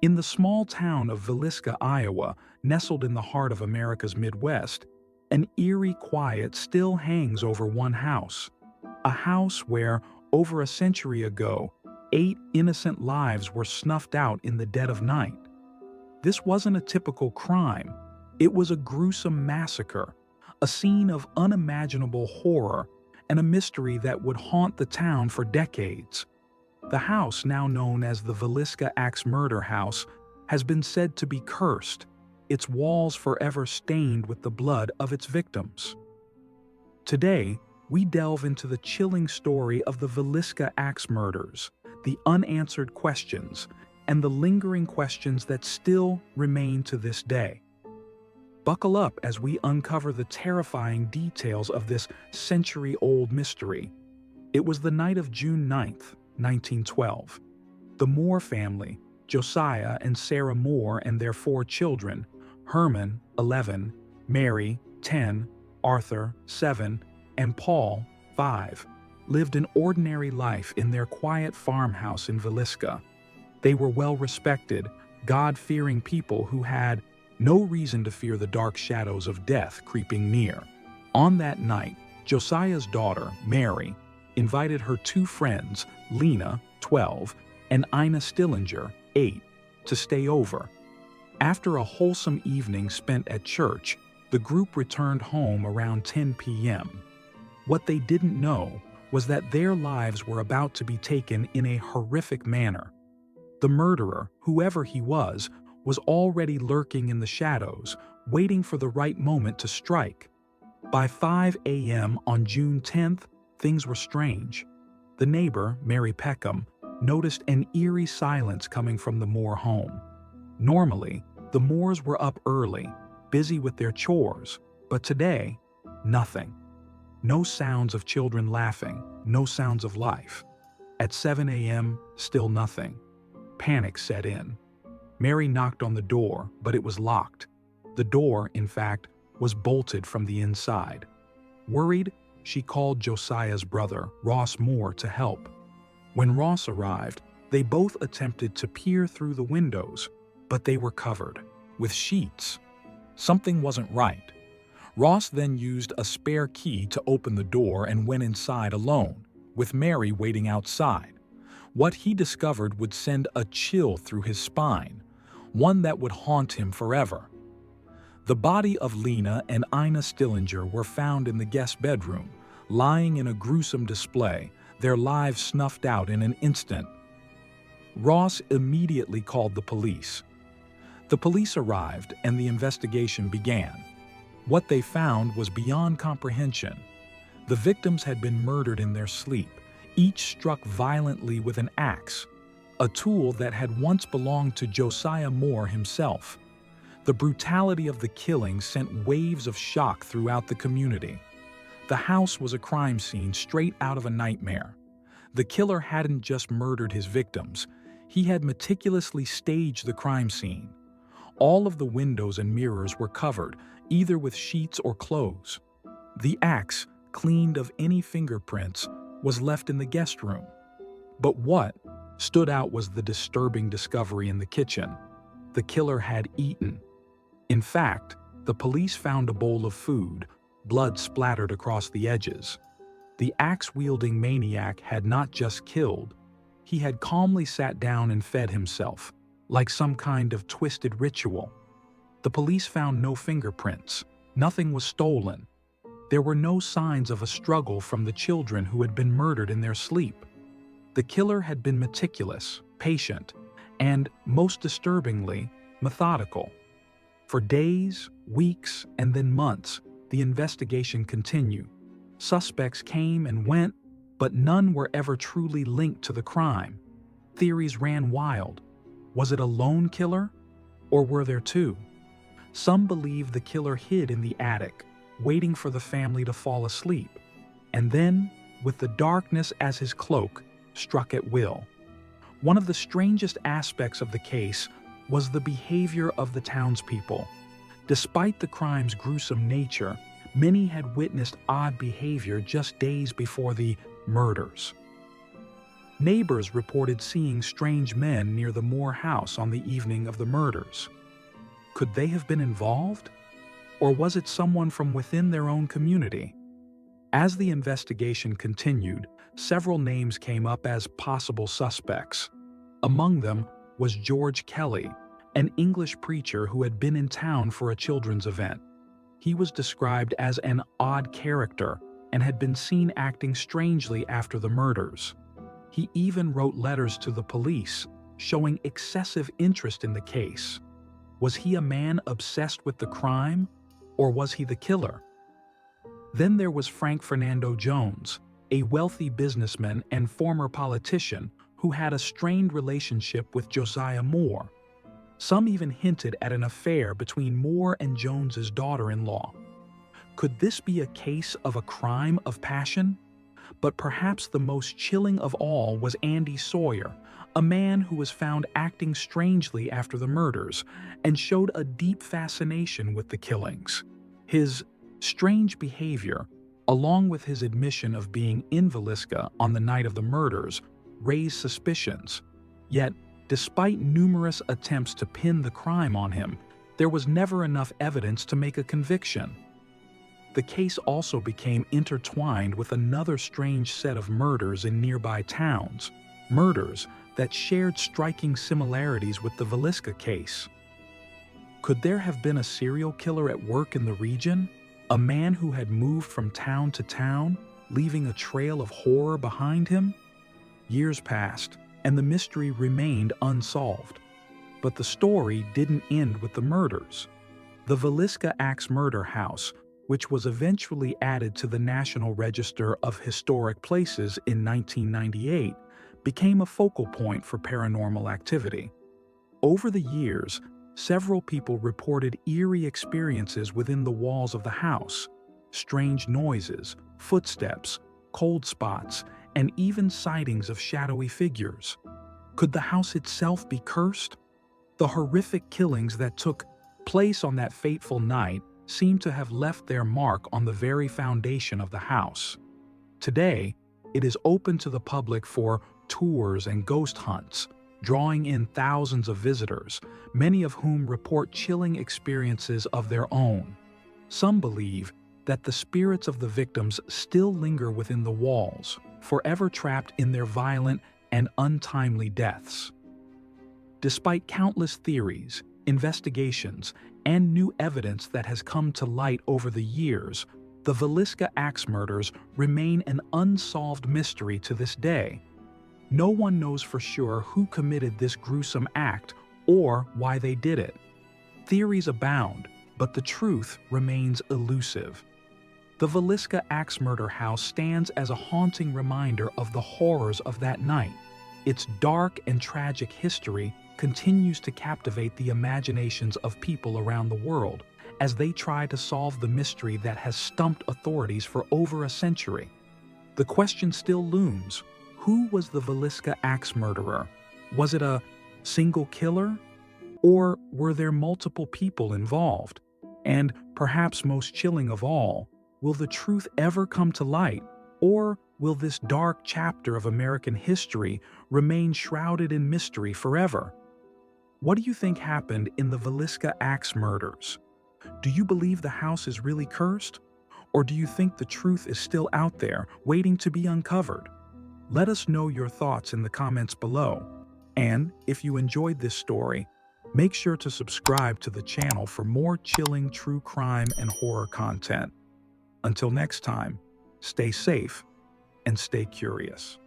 In the small town of Villisca, Iowa, nestled in the heart of America's Midwest, an eerie quiet still hangs over one house. A house where, over a century ago, 8 innocent lives were snuffed out in the dead of night. This wasn't a typical crime. It was a gruesome massacre, a scene of unimaginable horror, and a mystery that would haunt the town for decades. The house, now known as the Villisca Axe Murder House, has been said to be cursed, its walls forever stained with the blood of its victims. Today, we delve into the chilling story of the Villisca Axe Murders, the unanswered questions, and the lingering questions that still remain to this day. Buckle up as we uncover the terrifying details of this century-old mystery. It was the night of June 9th, 1912. The Moore family, Josiah and Sarah Moore and their 4 children, Herman, 11, Mary, 10, Arthur, 7, and Paul, 5, lived an ordinary life in their quiet farmhouse in Villisca. They were well-respected, God-fearing people who had no reason to fear the dark shadows of death creeping near. On that night, Josiah's daughter, Mary, invited her 2 friends, Lena, 12, and Ina Stillinger, 8, to stay over. After a wholesome evening spent at church, the group returned home around 10 p.m. What they didn't know was that their lives were about to be taken in a horrific manner. The murderer, whoever he was already lurking in the shadows, waiting for the right moment to strike. By 5 a.m. on June 10th, things were strange. The neighbor, Mary Peckham, noticed an eerie silence coming from the Moore home. Normally, the Moores were up early, busy with their chores, but today, nothing. No sounds of children laughing, no sounds of life. At 7 a.m., still nothing. Panic set in. Mary knocked on the door, but it was locked. The door, in fact, was bolted from the inside. Worried, she called Josiah's brother, Ross Moore, to help. When Ross arrived, they both attempted to peer through the windows, but they were covered with sheets. Something wasn't right. Ross then used a spare key to open the door and went inside alone, with Mary waiting outside. What he discovered would send a chill through his spine, one that would haunt him forever. The body of Lena and Ina Stillinger were found in the guest bedroom, lying in a gruesome display, their lives snuffed out in an instant. Ross immediately called the police. The police arrived and the investigation began. What they found was beyond comprehension. The victims had been murdered in their sleep, each struck violently with an axe, a tool that had once belonged to Josiah Moore himself. The brutality of the killing sent waves of shock throughout the community. The house was a crime scene straight out of a nightmare. The killer hadn't just murdered his victims, he had meticulously staged the crime scene. All of the windows and mirrors were covered, either with sheets or clothes. The axe, cleaned of any fingerprints, was left in the guest room. But what stood out was the disturbing discovery in the kitchen. The killer had eaten. In fact, the police found a bowl of food, blood splattered across the edges. The axe-wielding maniac had not just killed, he had calmly sat down and fed himself, like some kind of twisted ritual. The police found no fingerprints, nothing was stolen. There were no signs of a struggle from the children who had been murdered in their sleep. The killer had been meticulous, patient, and, most disturbingly, methodical. For days, weeks, and then months, the investigation continued. Suspects came and went, but none were ever truly linked to the crime. Theories ran wild. Was it a lone killer? Or were there 2? Some believed the killer hid in the attic, waiting for the family to fall asleep, and then, with the darkness as his cloak, struck at will. One of the strangest aspects of the case was the behavior of the townspeople. Despite the crime's gruesome nature, many had witnessed odd behavior just days before the murders. Neighbors reported seeing strange men near the Moore house on the evening of the murders. Could they have been involved? Or was it someone from within their own community? As the investigation continued, several names came up as possible suspects. Among them was George Kelly, an English preacher who had been in town for a children's event. He was described as an odd character and had been seen acting strangely after the murders. He even wrote letters to the police, showing excessive interest in the case. Was he a man obsessed with the crime, or was he the killer? Then there was Frank Fernando Jones, a wealthy businessman and former politician who had a strained relationship with Josiah Moore. Some even hinted at an affair between Moore and Jones's daughter-in-law. Could this be a case of a crime of passion? But perhaps the most chilling of all was Andy Sawyer, a man who was found acting strangely after the murders and showed a deep fascination with the killings. His strange behavior, along with his admission of being in Villisca on the night of the murders, raised suspicions. Yet, despite numerous attempts to pin the crime on him, there was never enough evidence to make a conviction. The case also became intertwined with another strange set of murders in nearby towns, murders that shared striking similarities with the Villisca case. Could there have been a serial killer at work in the region? A man who had moved from town to town, leaving a trail of horror behind him? Years passed, and the mystery remained unsolved. But the story didn't end with the murders. The Villisca Axe Murder House, which was eventually added to the National Register of Historic Places in 1998, became a focal point for paranormal activity. Over the years, several people reported eerie experiences within the walls of the house: strange noises, footsteps, cold spots, and even sightings of shadowy figures. Could the house itself be cursed? The horrific killings that took place on that fateful night seem to have left their mark on the very foundation of the house. Today, it is open to the public for tours and ghost hunts, drawing in thousands of visitors, many of whom report chilling experiences of their own. Some believe that the spirits of the victims still linger within the walls, forever trapped in their violent and untimely deaths. Despite countless theories, investigations, and new evidence that has come to light over the years, the Villisca Axe murders remain an unsolved mystery to this day. No one knows for sure who committed this gruesome act or why they did it. Theories abound, but the truth remains elusive. The Villisca Axe Murder House stands as a haunting reminder of the horrors of that night. Its dark and tragic history continues to captivate the imaginations of people around the world as they try to solve the mystery that has stumped authorities for over a century. The question still looms: who was the Villisca Axe murderer? Was it a single killer? Or were there multiple people involved? And perhaps most chilling of all, will the truth ever come to light? Or will this dark chapter of American history remain shrouded in mystery forever? What do you think happened in the Villisca Axe murders? Do you believe the house is really cursed? Or do you think the truth is still out there, waiting to be uncovered? Let us know your thoughts in the comments below. And if you enjoyed this story, make sure to subscribe to the channel for more chilling true crime and horror content. Until next time, stay safe and stay curious.